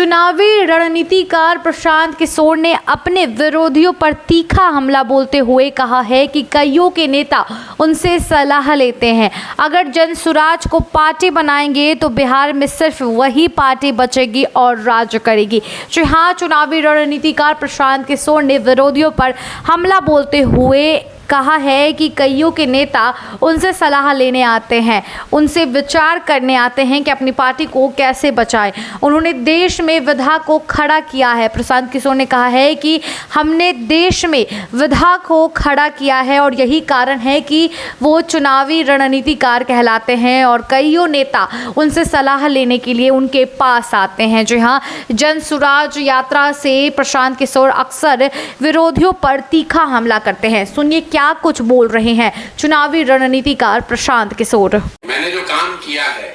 चुनावी रणनीतिकार प्रशांत किशोर ने अपने विरोधियों पर तीखा हमला बोलते हुए कहा है कि कईयों के नेता उनसे सलाह लेते हैं। अगर जनसुराज को पार्टी बनाएंगे तो बिहार में सिर्फ वही पार्टी बचेगी और राज करेगी। जी हाँ, चुनावी रणनीतिकार प्रशांत किशोर ने विरोधियों पर हमला बोलते हुए कहा है कि कईयों के नेता उनसे सलाह लेने आते हैं, उनसे विचार करने आते हैं कि अपनी पार्टी को कैसे बचाएं। उन्होंने देश में विधा को खड़ा किया है। प्रशांत किशोर ने कहा है कि हमने देश में विधा को खड़ा किया है और यही कारण है कि वो चुनावी रणनीतिकार कहलाते हैं और कईयों नेता उनसे सलाह लेने के लिए उनके पास आते हैं। जी हाँ, जनसुराज यात्रा से प्रशांत किशोर अक्सर विरोधियों पर तीखा हमला करते हैं। सुनिए क्या कुछ बोल रहे हैं चुनावी रणनीतिकार प्रशांत किशोर। मैंने जो काम किया है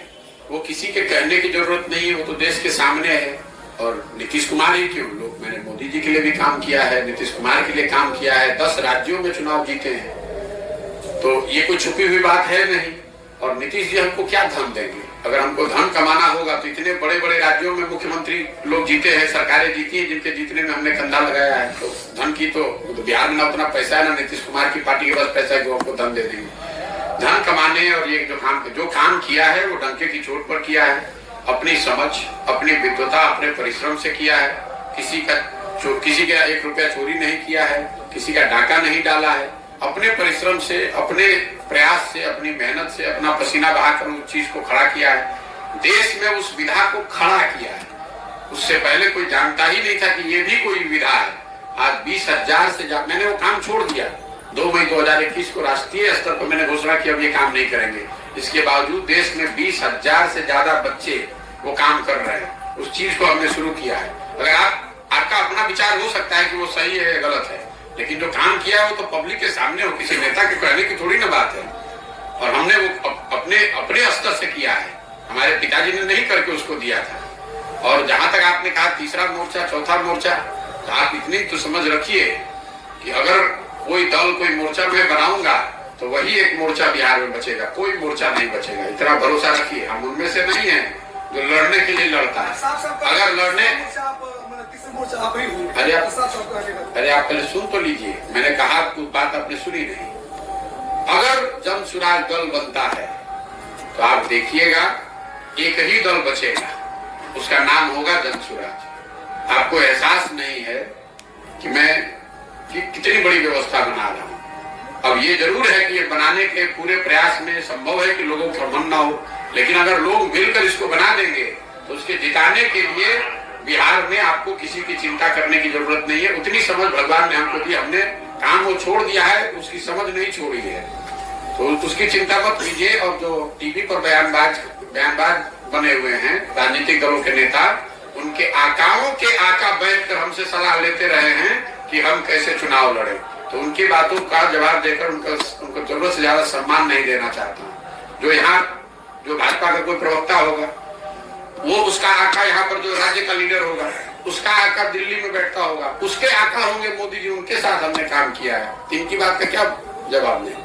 वो किसी के कहने की जरूरत नहीं है, वो तो देश के सामने है। और नीतीश कुमार ही क्यों, लोग मैंने मोदी जी के लिए भी काम किया है, नीतीश कुमार के लिए काम किया है, 10 राज्यों में चुनाव जीते हैं, तो ये कोई छुपी हुई बात है नहीं। और नीतीश जी हमको क्या धन देंगे? अगर हमको धन कमाना होगा तो इतने बड़े बड़े राज्यों में मुख्यमंत्री लोग जीते हैं, सरकारें जीती हैं, जिनके जीतने में हमने कंधा लगाया है। तो धन की तो बिहार में ना उतना पैसा है, ना नीतीश कुमार की पार्टी के पास पैसा है जो हमको धन दे देंगे। धन कमाने और ये जो काम किया है वो डंके की चोट पर किया है, अपनी समझ, अपनी विद्वता, अपने परिश्रम से किया है। किसी का 1 रुपया चोरी नहीं किया है, किसी का डाका नहीं डाला है। अपने परिश्रम से, अपने प्रयास से, अपनी मेहनत से, अपना पसीना बहाकर उस चीज को खड़ा किया है। देश में उस विधा को खड़ा किया है। उससे पहले कोई जानता ही नहीं था कि ये भी कोई विधा है। आज 20,000 से ज्यादा मैंने वो काम छोड़ दिया। 2 मई 2021 को राष्ट्रीय स्तर पर मैंने घोषणा की अब ये काम नहीं करेंगे। इसके बावजूद देश में 20,000 से ज्यादा बच्चे वो काम कर रहे हैं। उस चीज को हमने शुरू किया है। अगर आपका अपना विचार हो सकता है कि वो सही है या गलत है, लेकिन जो काम किया है वो तो पब्लिक के सामने हो, किसी नेता के कहने की थोड़ी ना बात है। और हमने वो अपने स्तर से किया है, हमारे पिताजी ने नहीं करके उसको दिया था। और जहां तक आपने कहा तीसरा मोर्चा, चौथा मोर्चा, तो आप इतनी तो समझ रखिए कि अगर कोई दल, कोई मोर्चा मैं बनाऊंगा तो वही एक मोर्चा बिहार में बचेगा, कोई मोर्चा नहीं बचेगा। इतना भरोसा रखिए। हम उनमें से नहीं है जो लड़ने के लिए लड़ता है। अगर लड़ने अरे आप पहले सुन तो लीजिए, मैंने कहा कुछ बात आपने सुनी नहीं। अगर जनसुराज दल बनता है तो आप देखिएगा एक ही दल बचेगा, उसका नाम होगा जनसुराज। आपको एहसास नहीं है कि मैं कितनी बड़ी व्यवस्था बना रहा हूं। अब ये जरूर है कि ये बनाने के पूरे प्रयास में संभव है कि लोगों का मन ना हो, लेकिन अगर लोग मिलकर इसको बना देंगे तो उसके जिताने के लिए बिहार में आपको किसी की चिंता करने की जरूरत नहीं है। उतनी समझ भगवान ने हमको दी, हमने काम वो छोड़ दिया है, उसकी समझ नहीं छोड़ी है, तो उसकी चिंता मत कीजिए। और जो टीवी पर बयानबाज बने हुए हैं राजनीतिक दलों के नेता, उनके आकाओं के आका बैठकर हमसे सलाह लेते रहे हैं कि हम कैसे चुनाव लड़े, तो उनकी बातों का जवाब देकर उनको जरूरत से ज्यादा सम्मान नहीं देना चाहता हूँ। जो भाजपा का कोई प्रवक्ता होगा, वो उसका आका यहाँ पर जो राज्य का लीडर होगा, उसका आका दिल्ली में बैठता होगा, उसके आका होंगे मोदी जी, उनके साथ हमने काम किया है। इनकी बात का क्या जवाब दें?